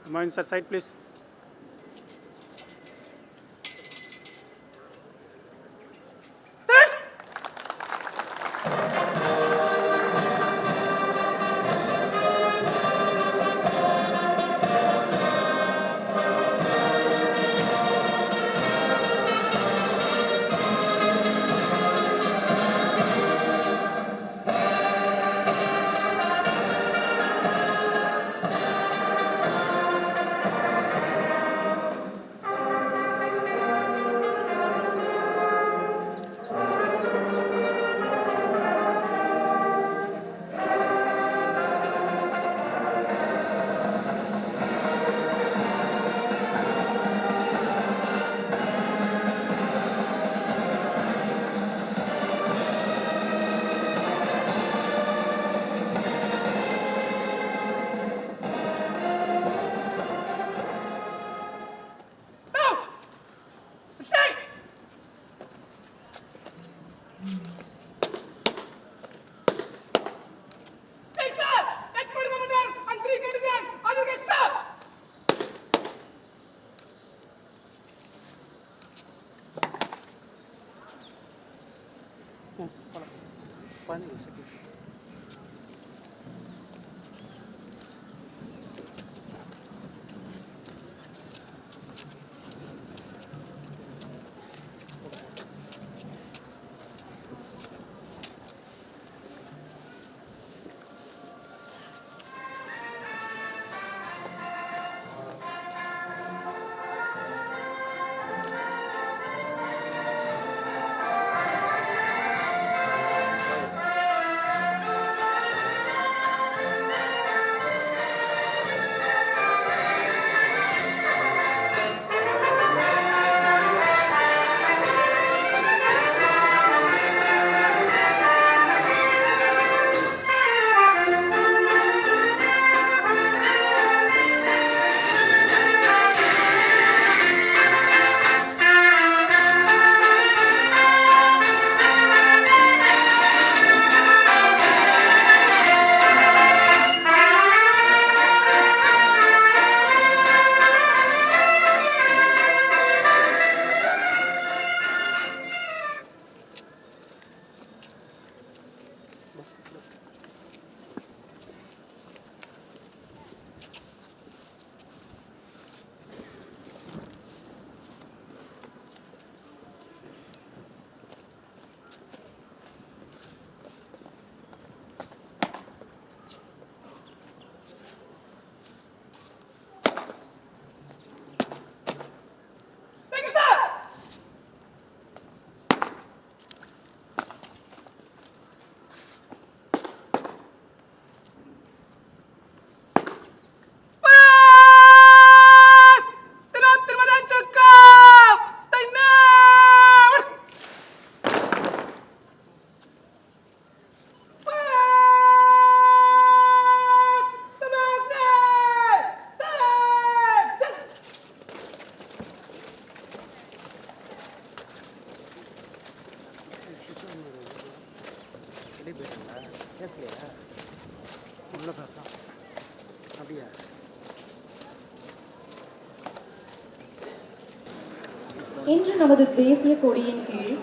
Come on, inside side, please. இன்று நமது தேசிய கொடியின் கீழ்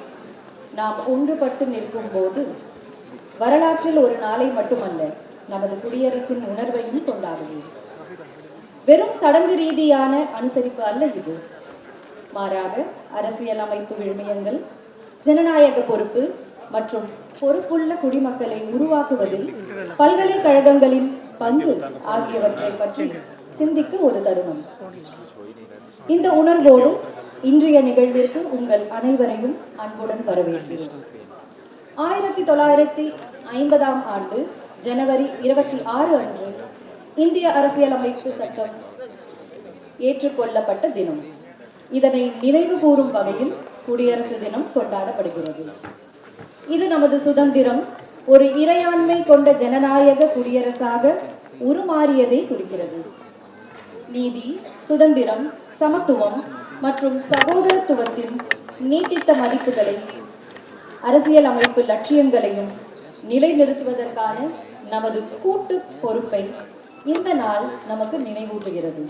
நாம் ஒன்றுபட்டு நிற்கும் போது வரலாற்றில் ஒரு நாளை மட்டுமல்ல, நமது குடியரசின் உணர்வையும் கொண்டாடுவோம். வெறும் சடங்கு ரீதியான அனுசரிப்பு அல்ல இது. மாறாக அரசியலமைப்பு விழுமியங்கள், ஜனநாயக பொறுப்பு மற்றும் பொறுப்புள்ள குடிமக்களை உருவாக்குவதில் பல்கலைக்கழகங்களின் பங்கு ஆகியவற்றை பற்றி சிந்திக்க ஒரு தருணம். இந்த உணர்வோடு இன்றைய நிகழ்விற்கு உங்கள் அனைவரையும் அன்புடன் வரவேற்கிறேன். 1950ஆம் ஆண்டு ஜனவரி 26 அன்று இந்திய அரசியலமைப்பு சட்டம் ஏற்றுக்கொள்ளப்பட்ட தினம். இதனை நினைவு கூறும் வகையில் குடியரசு தினம் கொண்டாடப்படுகிறது. இது நமது சுதந்திரம் ஒரு இறையாண்மை கொண்ட ஜனநாயக குடியரசாக உருமாறியதை குறிக்கிறது. நீதி, சுதந்திரம், சமத்துவம் மற்றும் சகோதரத்துவத்தின் நீட்டித்த மதிப்புகளை, அரசியல் அமைப்பு லட்சியங்களையும் நிலைநிறுத்துவதற்கான நமது கூட்டு பொறுப்பை இந்த நாள் நமக்கு நினைவூட்டுகிறது.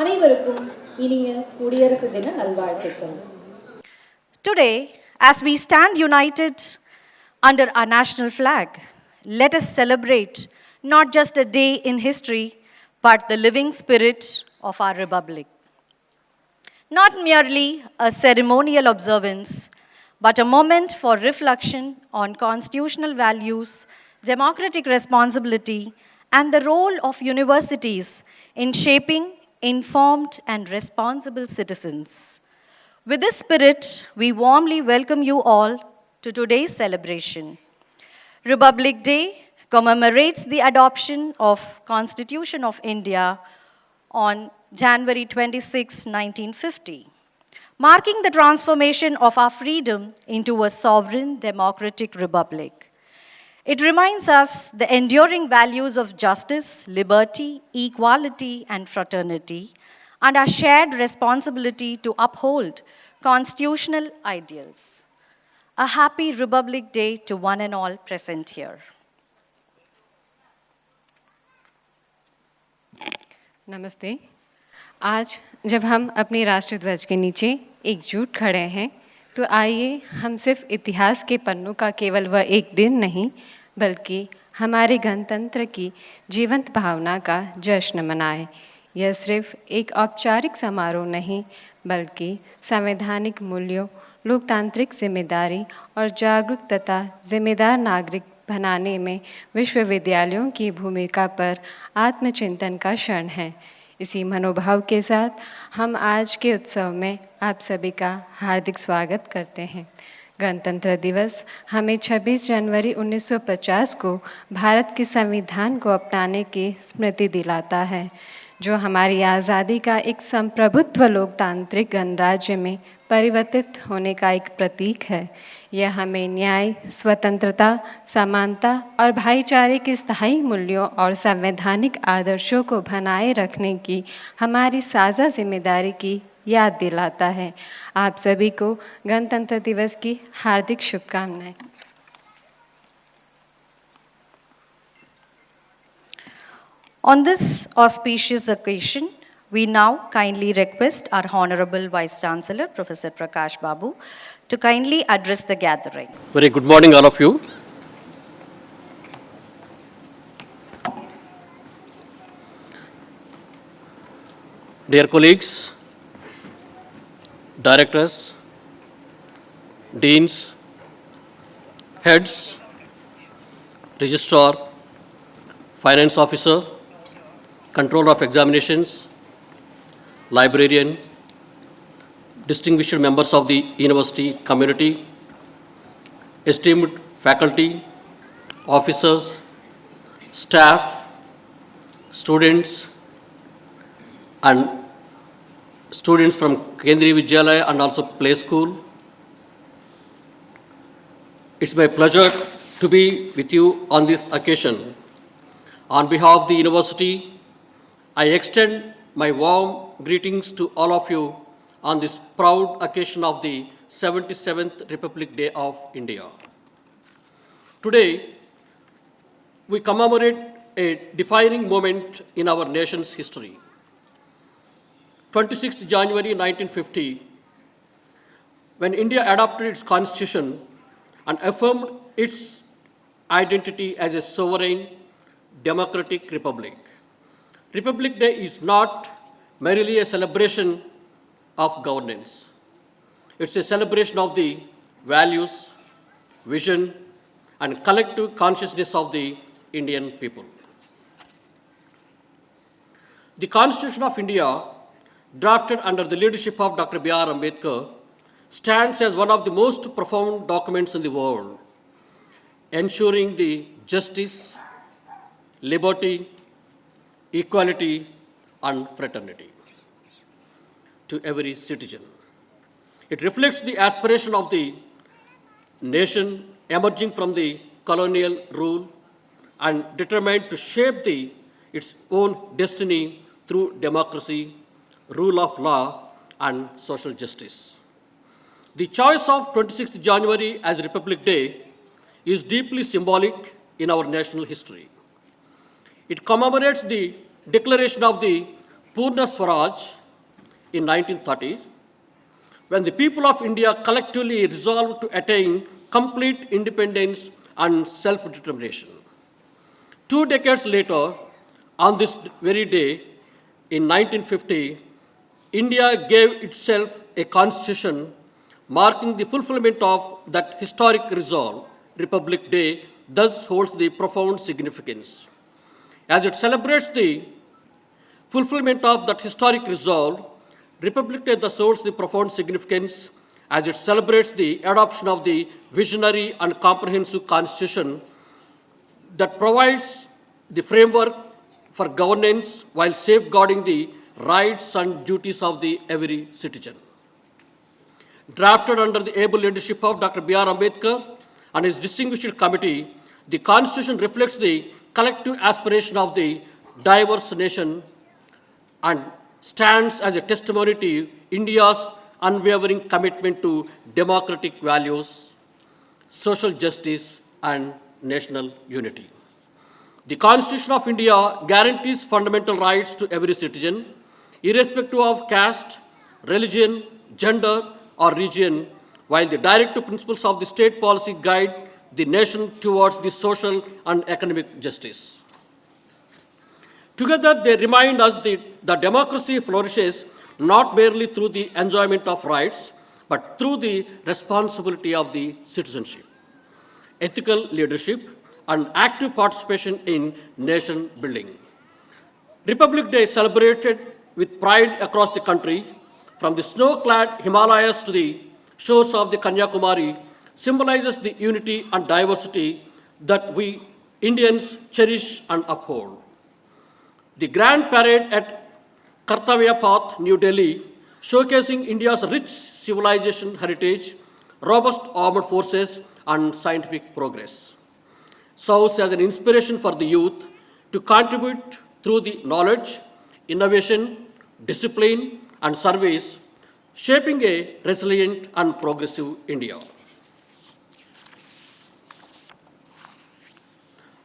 அனைவருக்கும் இனிய குடியரசு தின நல்வாழ்த்துக்கள். Today, as we stand united under our national flag, let us celebrate not just a day in history, but the living spirit of our republic. Not merely a ceremonial observance, but a moment for reflection on constitutional values, democratic responsibility, and the role of universities in shaping informed and responsible citizens. With this spirit, we warmly welcome you all to today's celebration. Republic Day commemorates the adoption of Constitution of India on January 26, 1950, marking the transformation of our freedom into a sovereign democratic republic. It reminds us the enduring values of justice, liberty, equality, and fraternity, and our shared responsibility to uphold constitutional ideals. A happy Republic Day to one and all present here. नमस्ते। आज जब हम अपने राष्ट्रध्वज के नीचे एकजुट खड़े हैं, तो आइए हम सिर्फ इतिहास के पन्नों का केवल वह एक दिन नहीं, बल्कि हमारे गणतंत्र की जीवंत भावना का जश्न मनाएं। यह सिर्फ एक औपचारिक समारोह नहीं, बल्कि संवैधानिक मूल्यों, लोकतांत्रिक जिम्मेदारी और जागरूक तथा जिम्मेदार नागरिक बनाने में विश्वविद्यालयों की भूमिका पर आत्मचिंतन का क्षण है। इसी मनोभाव के साथ हम आज के उत्सव में आप सभी का हार्दिक स्वागत करते हैं। गणतंत्र दिवस हमें 26 जनवरी 1950 को भारत के संविधान को अपनाने की स्मृति दिलाता है, जो हमारी आज़ादी का एक संप्रभुत्व लोकतांत्रिक गणराज्य में परिवर्तित होने का एक प्रतीक है। यह हमें न्याय, स्वतंत्रता, समानता और भाईचारे के स्थायी मूल्यों और संवैधानिक आदर्शों को बनाए रखने की हमारी साझा जिम्मेदारी की याद दिलाता है। आप सभी को गणतंत्र दिवस की हार्दिक शुभकामनाएं। On this auspicious occasion, we now kindly request our Honorable Vice-chancellor, Professor Prakash Babu, to kindly address the gathering. Very good morning, all of you. Dear colleagues, directors, deans, heads, registrar, finance officer, controller of examinations, librarian, distinguished members of the university community, esteemed faculty, officers, staff, students, and students from Kendriya Vidyalaya and also Play School. It's my pleasure to be with you on this occasion. On behalf of the university, I extend my warm greetings to all of you on this proud occasion of the 77th Republic Day of India. Today, we commemorate a defining moment in our nation's history. 26th January 1950, when India adopted its constitution and affirmed its identity as a sovereign, democratic republic. Republic Day is not merely a celebration of governance. It's a celebration of the values, vision, and collective consciousness of the Indian people. The Constitution of India, drafted under the leadership of Dr. B.R. Ambedkar, stands as one of the most profound documents in the world, ensuring the justice, liberty, equality, and fraternity to every citizen. It reflects the aspiration of the nation emerging from the colonial rule and determined to shape its own destiny through democracy, rule of law, and social justice. The choice of 26th January as Republic Day is deeply symbolic in our national history. It commemorates the declaration of the Purna Swaraj in 1930s, when the people of India collectively resolved to attain complete independence and self-determination. 2 decades later, on this very day, in 1950, India gave itself a constitution marking the fulfillment of that historic resolve. Republic Day thus holds the profound significance. As it celebrates the fulfillment of that historic resolve, Republic Day thus holds the profound significance as it celebrates the adoption of the visionary and comprehensive constitution that provides the framework for governance while safeguarding the rights and duties of the every citizen. Drafted under the able leadership of Dr. B.R. Ambedkar and his distinguished committee, the Constitution reflects the collective aspiration of the diverse nation and stands as a testimony to India's unwavering commitment to democratic values, social justice, and national unity. The Constitution of India guarantees fundamental rights to every citizen, irrespective of caste, religion, gender, or region, while the directive principles of the state policy guide the nation towards the social and economic justice. Together, they remind us that democracy flourishes not merely through the enjoyment of rights, but through the responsibility of the citizenship, ethical leadership, and active participation in nation building. Republic Day is celebrated with pride across the country, from the snow-clad Himalayas to the shores of the Kanyakumari, symbolizes the unity and diversity that we Indians cherish and uphold. The grand parade at Kartavya Path, New Delhi, showcasing India's rich civilization heritage, robust armed forces, and scientific progress, serves as an inspiration for the youth to contribute through the knowledge, innovation, discipline, and service, shaping a resilient and progressive India.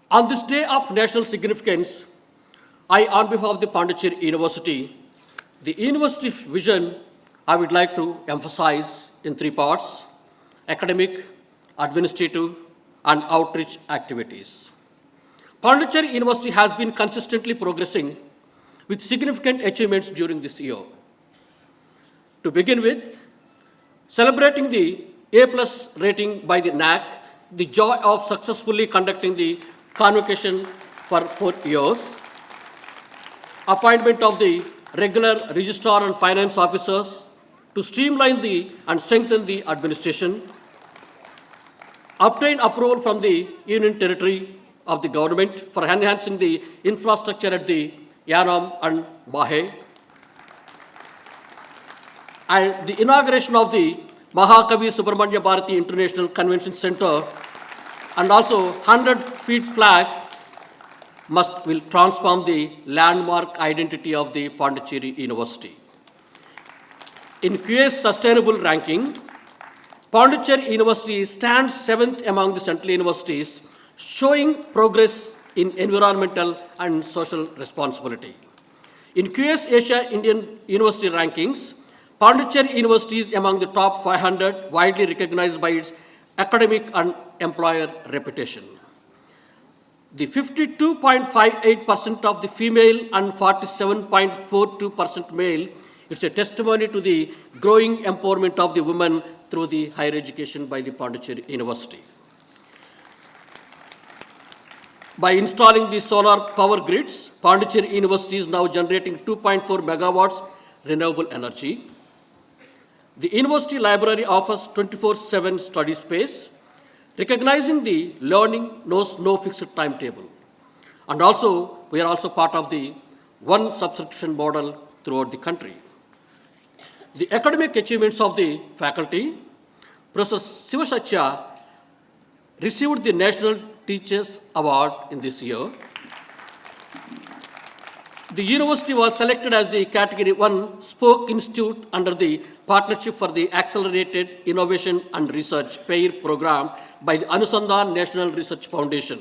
On this day of national significance, I, on behalf of the Pondicherry University, the university's vision, I would like to emphasize in 3 parts: academic, administrative, and outreach activities. Pondicherry University has been consistently progressing with significant achievements during this year. To begin with, celebrating the A+ rating by the NAC, the joy of successfully conducting the convocation for 4 years, appointment of the regular registrar and finance officers to streamline and strengthen the administration, obtain approval from the Union Territory of the government for enhancing the infrastructure at the Yanam and Mahe, and the inauguration of the Mahakavi Subramanya Bharati International Convention Center, and also 100-feet flag will transform the landmark identity of the Pondicherry University. In QS Sustainable Ranking, Pondicherry University stands 7th among the central universities, showing progress in environmental and social responsibility. In QS Asia Indian University rankings, Pondicherry University is among the top 500, widely recognized by its academic and employer reputation. The 52.58% of the female and 47.42% male, it's a testimony to the growing empowerment of the women through the higher education by the Pondicherry University. By installing the solar power grids, Pondicherry University is now generating 2.4 megawatts renewable energy. The university library offers 24/7 study space, recognizing the learning knows no fixed timetable. And also, we are also part of the one subscription model throughout the country. The academic achievements of the faculty, Professor Sivasatya received the National Teachers Award in this year. The university was selected as the Category 1 Spoke Institute under the Partnership for the Accelerated Innovation and Research PAIR program by the Anusandhan National Research Foundation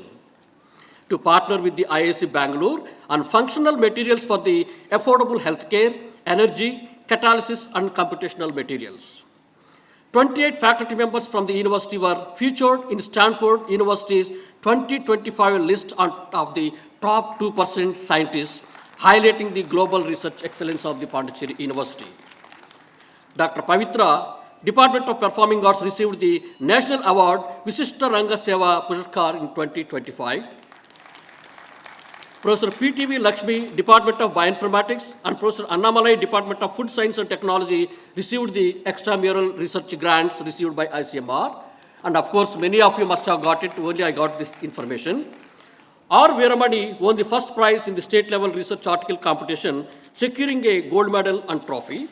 to partner with the IISc Bangalore on functional materials for the affordable healthcare, energy, catalysis, and computational materials. 28 faculty members from the university were featured in Stanford University's 2025 list of the top 2% scientists, highlighting the global research excellence of the Pondicherry University. Dr. Pavitra, Department of Performing Arts, received the National Award Visishta Ranga Seva Puruskar in 2025. Professor P.T.V. Lakshmi, Department of Bioinformatics, and Professor Annamalai, Department of Food Science and Technology, received the extramural research grants received by ICMR. And of course, many of you must have got it, only I got this information. R. Veeramani won the first prize in the state-level research article competition, securing a gold medal and trophy.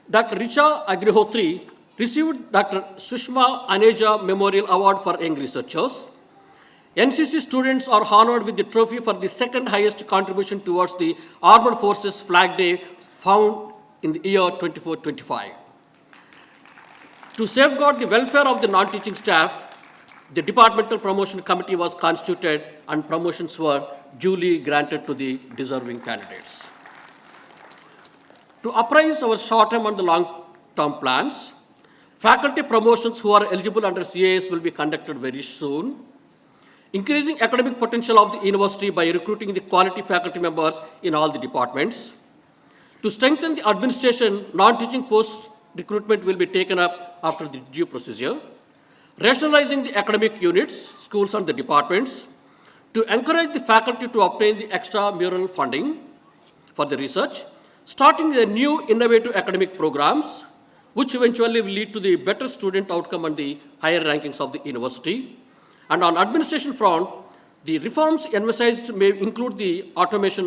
Dr. Richa Agrihotri received Dr. Sushma Aneja Memorial Award for Young Researchers. NCC students are honored with the trophy for the second highest contribution towards the Armed Forces Flag Day found in the year 24-25. To safeguard the welfare of the non-teaching staff, the Departmental Promotion Committee was constituted and promotions were duly granted to the deserving candidates. To apprise our short-term and the long-term plans, faculty promotions who are eligible under CAS will be conducted very soon. Increasing academic potential of the university by recruiting the quality faculty members in all the departments. To strengthen the administration, non-teaching post recruitment will be taken up after the due procedure. Rationalizing the academic units, schools and the departments. To encourage the faculty to obtain the extramural funding for the research. Starting the new innovative academic programs, which eventually will lead to the better student outcome and the higher rankings of the university. And on administration front, the reforms emphasized may include the automation,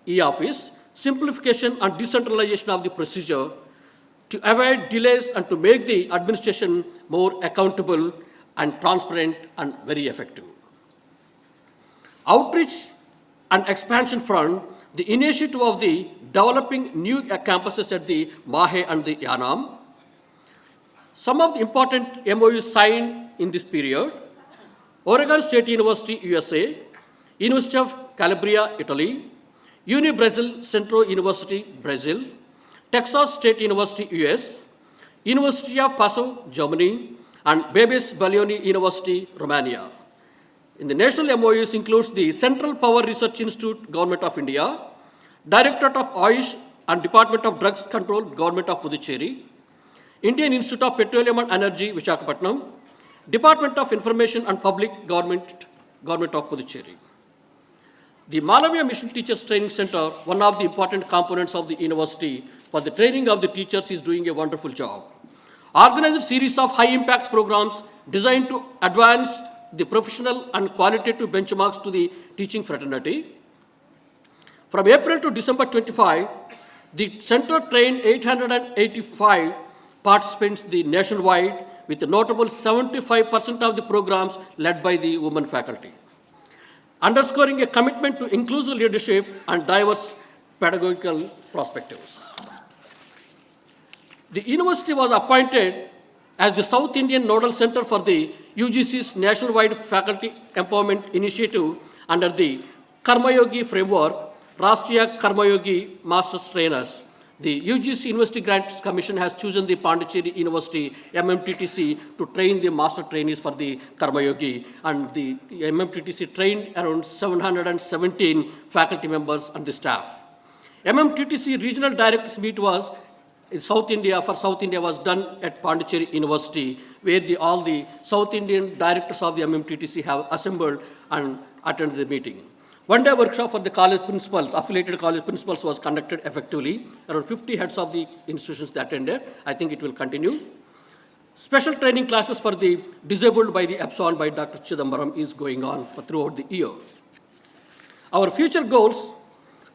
e-office, simplification and decentralization of the procedure to avoid delays and to make the administration more accountable and transparent and very effective. Outreach and expansion front, the initiative of the developing new campuses at the Mahe and the Yanam. Some of the important MOUs signed in this period: Oregon State University, USA, University of Calabria, Italy, Uni-Brazil Centro University, Brazil, Texas State University, US, University of Passau, Germany, and Babes Balioni University, Romania. In the national MOUs includes the Central Power Research Institute, Government of India, Directorate of Ayush and Department of Drugs Control, Government of Pondicherry, Indian Institute of Petroleum and Energy, Visakhapatnam, Department of Information and Public Government, Government of Pondicherry. The Malavya Mission Teachers Training Center, one of the important components of the university for the training of the teachers, is doing a wonderful job. Organized a series of high-impact programs designed to advance the professional and qualitative benchmarks to the teaching fraternity. From April to December 25, the center trained 885 participants nationwide, with a notable 75% of the programs led by the women faculty, underscoring a commitment to inclusive leadership and diverse pedagogical perspectives. The university was appointed as the South Indian Nodal Center for the UGC's nationwide faculty empowerment initiative under the Karmayogi framework, Rashtriya Karmayogi Masters Trainers. The UGC University Grants Commission has chosen the Pondicherry University MMTTC to train the master trainees for the Karmayogi, and the MMTTC trained around 717 faculty members and the staff. MMTTC regional directors meet was in South India was done at Pondicherry University, where all the South Indian directors of the MMTTC have assembled and attended the meeting. One-day workshop for the college principals, affiliated college principals, was conducted effectively. Around 50 heads of the institutions that attended. I think it will continue. Special training classes for the disabled by the Epson by Dr. Chidambaram is going on throughout the year. Our future goals,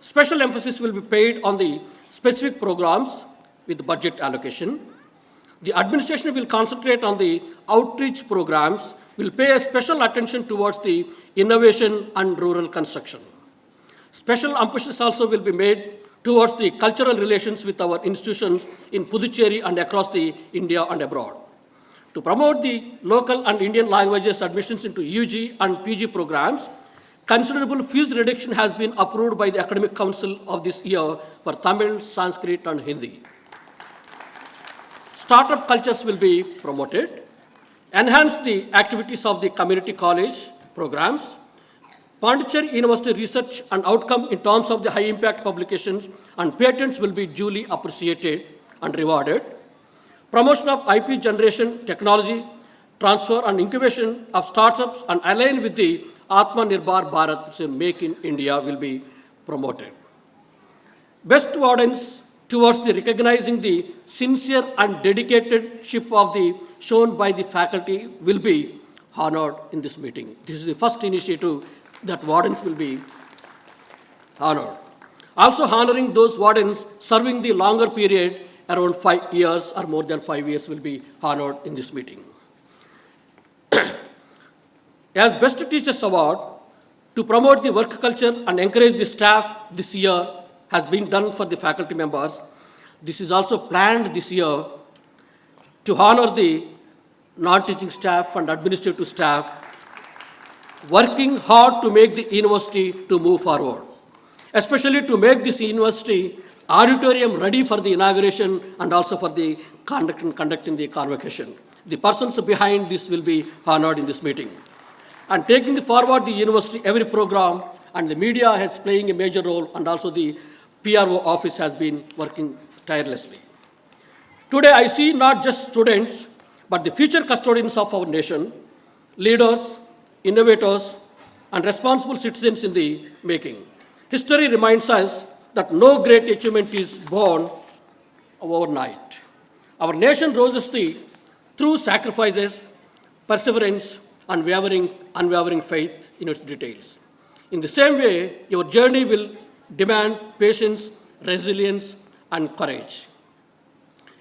special emphasis will be paid on the specific programs with budget allocation. The administration will concentrate on the outreach programs, will pay a special attention towards the innovation and rural construction. Special emphasis also will be made towards the cultural relations with our institutions in Puducherry and across the India and abroad. To promote the local and Indian languages admissions into UG and PG programs, considerable fees reduction has been approved by the Academic Council of this year for Tamil, Sanskrit, and Hindi. Startup cultures will be promoted, enhance the activities of the community college programs. Pondicherry University research and outcome in terms of the high impact publications and patents will be duly appreciated and rewarded. Promotion of IP generation, technology, transfer and incubation of startups and align with the Atmanirbhar Bharat, which is Make in India, will be promoted. Best wardens towards the recognizing the sincere and dedicatedship of the shown by the faculty will be honored in this meeting. This is the first initiative that wardens will be honored. Also honoring those wardens serving the longer period, around 5 years or more than 5 years, will be honored in this meeting. As Best Teachers Award, to promote the work culture and encourage the staff this year has been done for the faculty members. This is also planned this year to honor the non-teaching staff and administrative staff working hard to make the university to move forward, especially to make this university auditorium ready for the inauguration and also for the conducting the convocation. The persons behind this will be honored in this meeting. And taking forward the university, every program, and the media has playing a major role, and also the PRO office has been working tirelessly. Today I see not just students, but the future custodians of our nation, leaders, innovators, and responsible citizens in the making. History reminds us that no great achievement is born overnight. Our nation rose through sacrifices, perseverance, and unwavering faith in its details. In the same way, your journey will demand patience, resilience, and courage.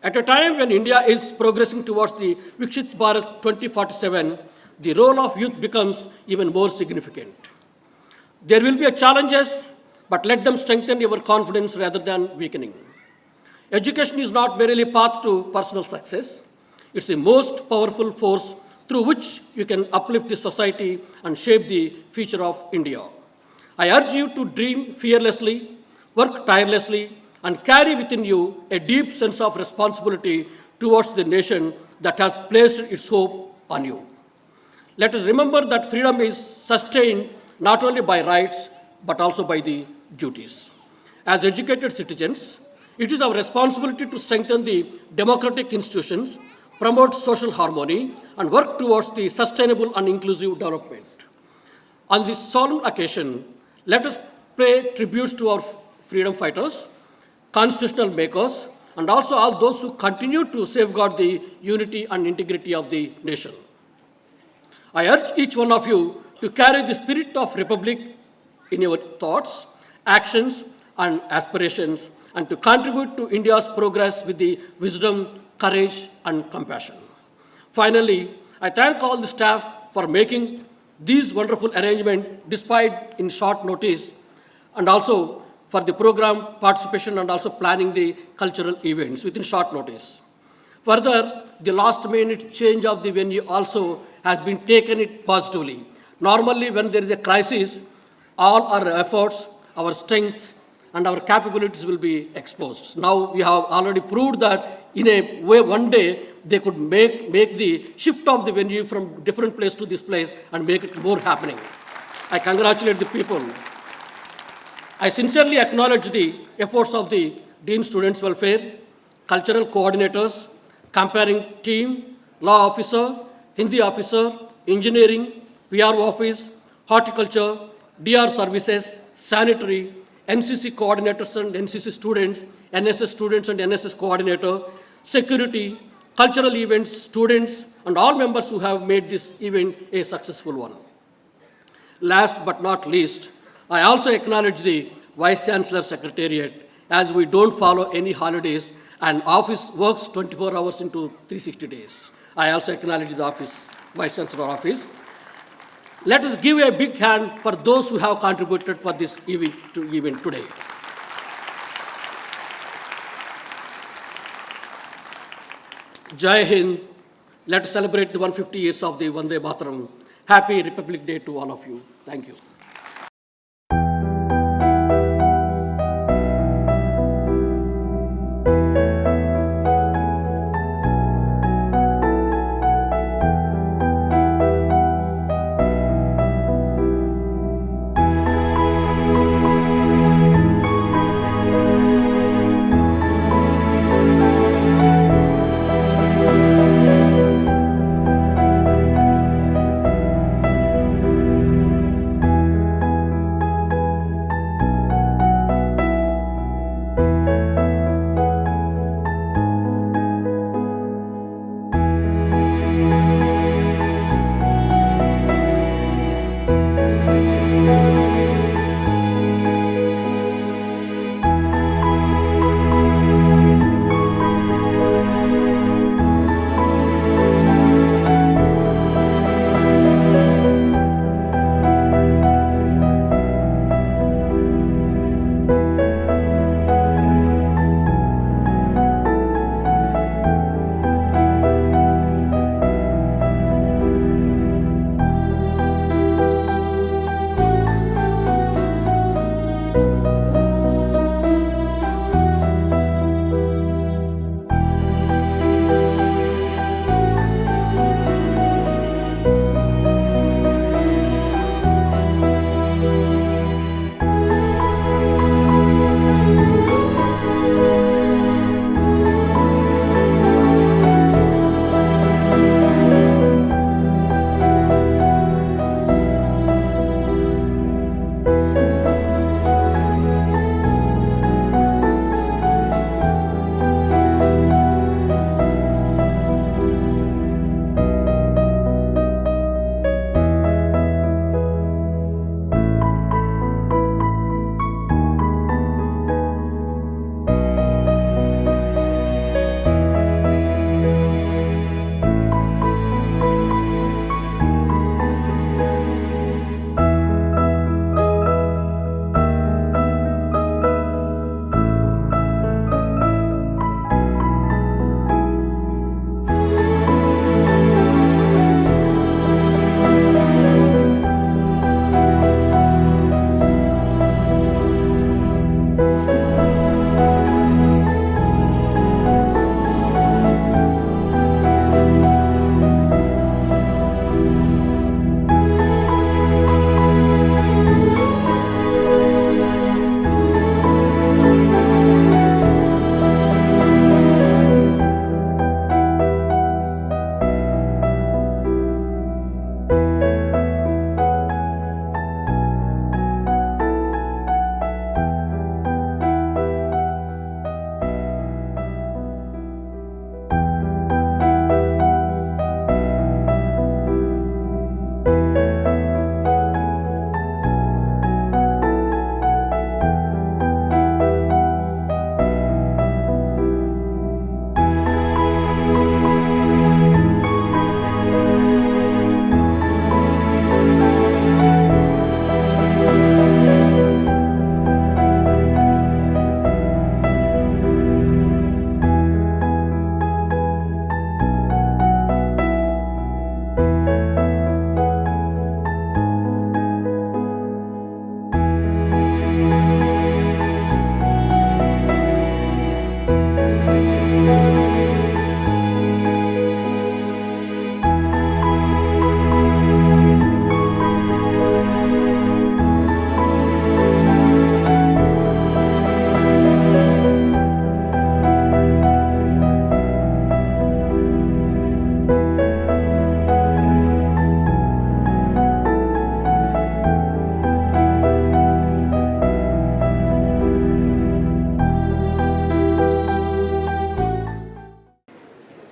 At a time when India is progressing towards the Viksit Bharat 2047, the role of youth becomes even more significant. There will be challenges, but let them strengthen your confidence rather than weakening. Education is not merely a path to personal success. It's the most powerful force through which you can uplift the society and shape the future of India. I urge you to dream fearlessly, work tirelessly, and carry within you a deep sense of responsibility towards the nation that has placed its hope on you. Let us remember that freedom is sustained not only by rights, but also by the duties. As educated citizens, it is our responsibility to strengthen the democratic institutions, promote social harmony, and work towards the sustainable and inclusive development. On this solemn occasion, let us pay tributes to our freedom fighters, constitutional makers, and also all those who continue to safeguard the unity and integrity of the nation. I urge each one of you to carry the spirit of republic in your thoughts, actions, and aspirations, and to contribute to India's progress with the wisdom, courage, and compassion. Finally, I thank all the staff for making these wonderful arrangements despite in short notice, and also for the program participation and also planning the cultural events within short notice. Further, the last minute change of the venue also has been taken it positively. Normally, when there is a crisis, all our efforts, our strength, and our capabilities will be exposed. Now we have already proved that in a way, one day, they could make the shift of the venue from different place to this place and make it more happening. I congratulate the people. I sincerely acknowledge the efforts of the Dean Students Welfare, cultural coordinators, comparing team, law officer, Hindi officer, engineering, PR office, horticulture, DR services, sanitary, NCC coordinators and NCC students, NSS students and NSS coordinator, security, cultural events, students, and all members who have made this event a successful one. Last but not least, I also acknowledge the Vice-chancellor Secretariat, as we don't follow any holidays and office works 24 hours into 360 days. I also acknowledge the office, Vice-chancellor office. Let us give a big hand for those who have contributed for this event today. Jai Hind, Let's celebrate the 150 years of the Vande Mataram. Happy Republic Day to all of you. Thank you.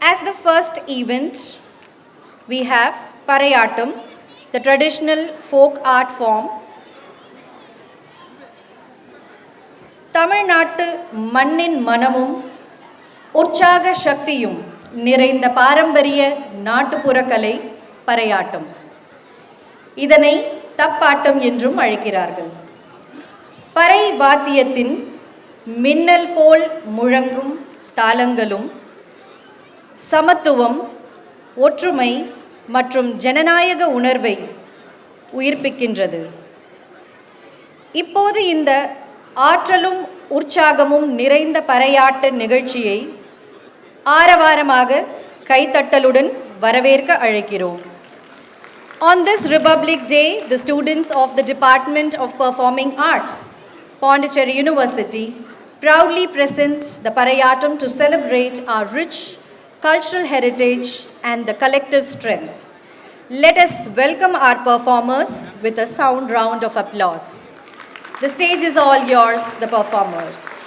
As the first event, we have Parayatam, the traditional folk art form. தமிழ்நாட்டு மண்ணின் மனமும் உற்சாக சக்தியும் நிறைந்த பாரம்பரிய நாட்டுப்புற கலை பறையாட்டம். இதனை தப்பாட்டம் என்றும் அழைக்கிறார்கள். பறை வாத்தியத்தின் மின்னல் போல் முழங்கும் தாளங்களும் சமத்துவம், ஒற்றுமை மற்றும் ஜனநாயக உணர்வை உயிர்ப்பிக்கின்றது. இப்போது இந்த ஆற்றலும் உற்சாகமும் நிறைந்த பறையாட்ட நிகழ்ச்சியை ஆரவாரமாக கைத்தட்டலுடன் வரவேற்க அழைக்கிறோம். On this Republic Day, the students of the Department of Performing Arts, Pondicherry University, proudly present the Parayatam to celebrate our rich cultural heritage and the collective strength. Let us welcome our performers with a sound round of applause. The stage is all yours, the performers.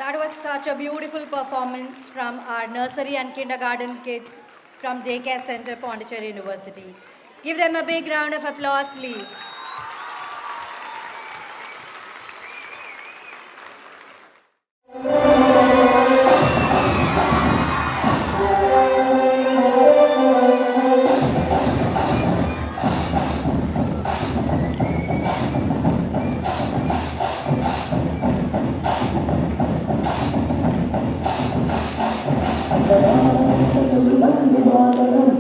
That was such a beautiful performance from our nursery and kindergarten kids from Daycare Center, Pondicherry University. Give them a big round of applause, please. Vande Mataram,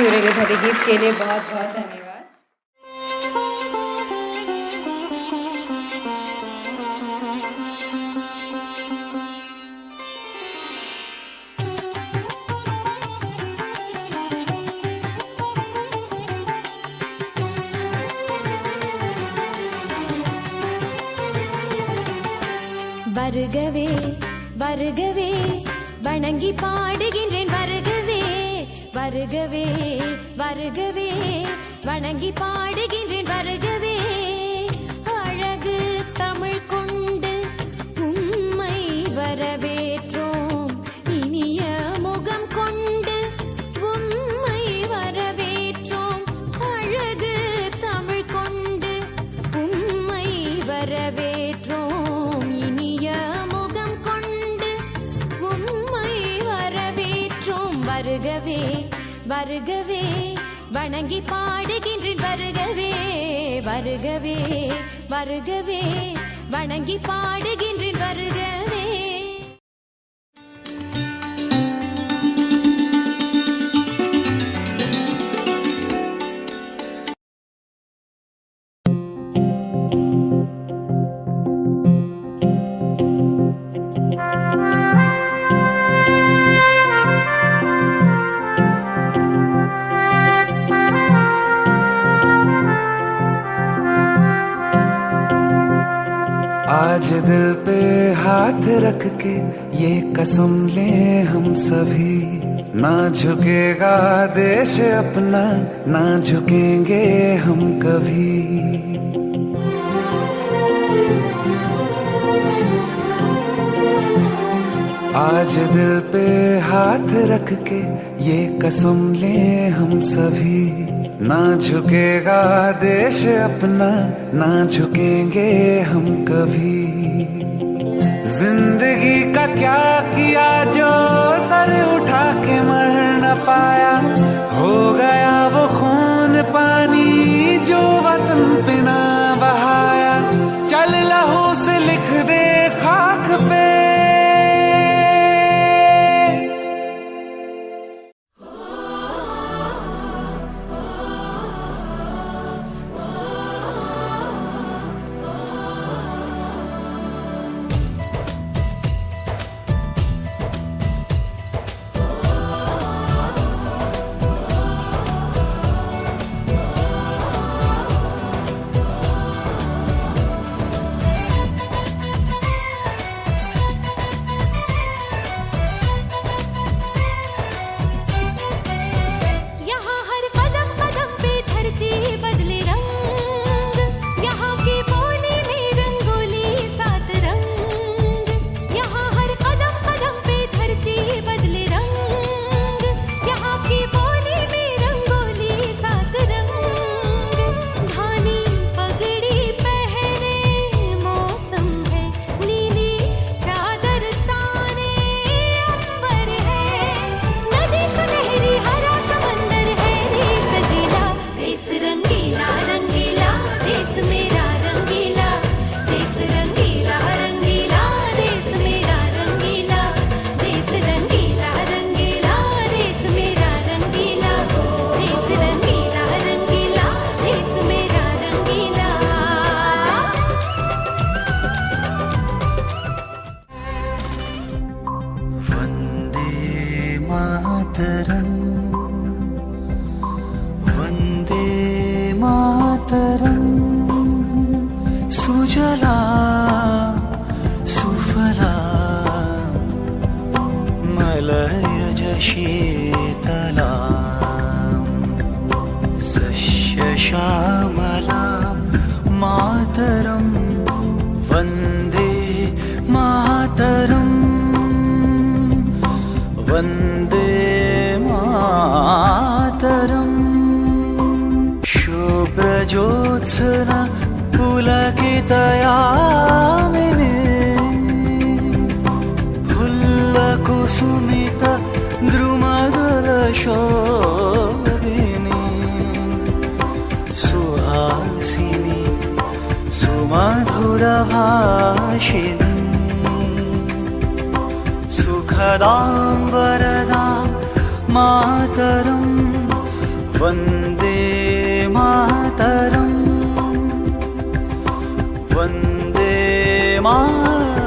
सुरीले भरे गीत के लिए बहुत बहुत धन्यवाद। வருகவே வருகவே வணங்கி பாடுகின்றேன் வருகவே வருகவே வருகவே வணங்கி பாடுகின்றேன் வருகவே அழகு தமிழ் கொண்டு உம்மை வரவேற்றோம் இனிய முகம் கொண்டு உம்மை வரவேற்றோம் அழகு தமிழ் கொண்டு உம்மை வரவேற்றோம் இனிய முகம் கொண்டு உம்மை வரவேற்றோம் வருகவே வருகவே வணங்கி பாடுகின்றேன் வருகவே வருகவே வருகவே வணங்கி பாடுகின்றேன் வருகவே आज दिल पे हाथ रख के ये कसम ले हम सभी, ना झुकेगा देश अपना, ना झुकेंगे हम कभी। आज दिल पे हाथ रख के ये कसम ले हम सभी, ना झुकेगा देश अपना, ना झुकेंगे हम कभी। जिंदगी का क्या किया जो सर उठा के मर न पाया, हो गया वो खून पानी जो वतन पे ना बहाया। चल लहू से लिख दे खाक पे सुजला सुफला मलयज शीतला सस्यश्यामला मातरं वन्दे मातरं वन्दे मातरम्। शुभ्रज्योत्स्ना पुलकितयामिनी फुल्लकुसुमित द्रुमदलशोभिनी सुहासिनी सुमधुरभाषिणी सुखदां वरदां मातरं वन्दे मातरम् वन्दे मातरम्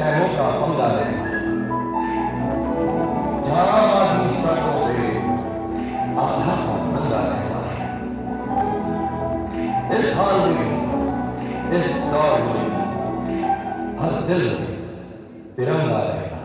स्कैमों का पंगा लेना, जहां आदमी सड़कों पे आधा सा नंगा रहना, इस हाल में भी, इस दौर में भी, हर दिल में तिरंगा रहेगा।